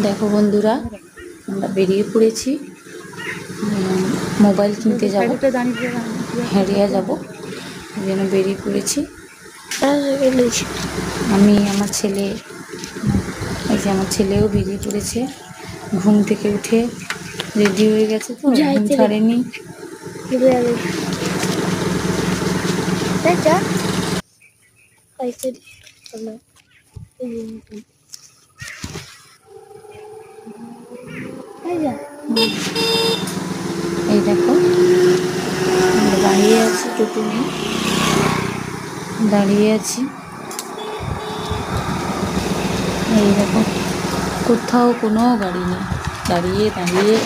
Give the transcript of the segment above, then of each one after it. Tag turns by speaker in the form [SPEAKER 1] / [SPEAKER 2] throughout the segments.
[SPEAKER 1] দেখো বন্ধুরা, আমরা বেরিয়ে পড়েছি। মোবাইল কিনতে যাব, হেরিয়া যাব, ওই জন্য বেরিয়ে পড়েছি। আমি, আমার ছেলে, এই যে আমার ছেলেও বেরিয়ে পড়েছে। ঘুম থেকে উঠে রেডি হয়ে গেছে, তো ঘুম ছাড়েনি। এই দেখো, আমরা দাঁড়িয়ে আছি, টোটো নিয়ে দাঁড়িয়ে আছি। এই দেখো, কোথাও কোনো গাড়ি নেই। দাঁড়িয়ে দাঁড়িয়ে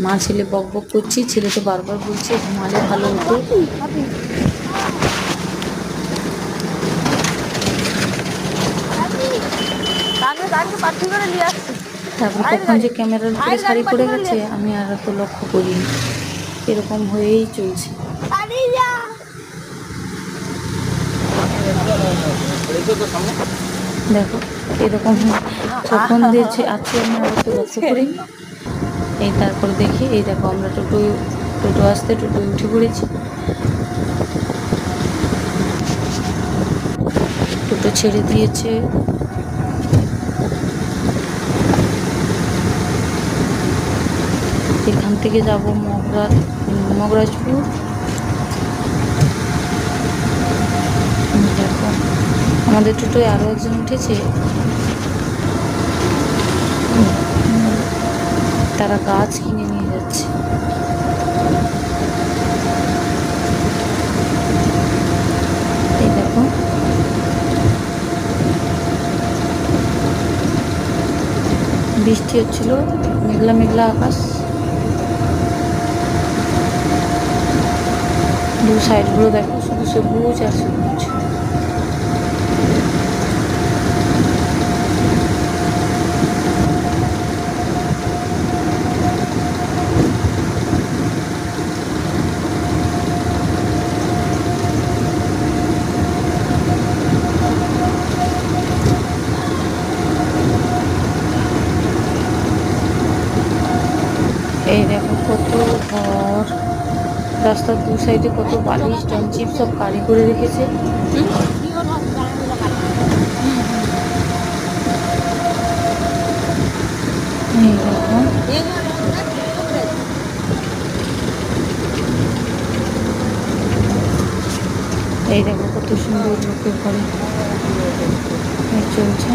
[SPEAKER 1] মা ছেলে বক বক করছি। ছেলে তো বারবার বলছে ঘুমালে ভালো হতো। তারপর কখন যে ক্যামেরার উপরে শাড়ি পড়ে গেছে আমি আর তো লক্ষ্য করিনি। এরকম হয়েই চলছে। দেখো এরকম কখন দিয়েছে আছে, আমি আর তো লক্ষ্য করিনি। এই তারপর দেখি, এই দেখো আমরা টোটো আসতে টোটোয় উঠে পড়েছি। টোটো ছেড়ে দিয়েছে। এখান থেকে যাব মগরাজপুর। দেখো আমাদের টোটোয় আরো একজন উঠেছে। তারা গাছ কিনে নিয়ে যাচ্ছে। এই দেখো, বৃষ্টি হচ্ছিল, মেঘলা মেঘলা আকাশ, দু সাইডগুলো দেখো শুধু সবুজ আর সবুজ। এই দেখো কত ঘর, রাস্তার দু সাইডে কত বালি, স্টোন চিপ সব কারি করে রেখেছে। এই দেখো, এই দেখো কত সুন্দর লোকের ঘরে চলছে।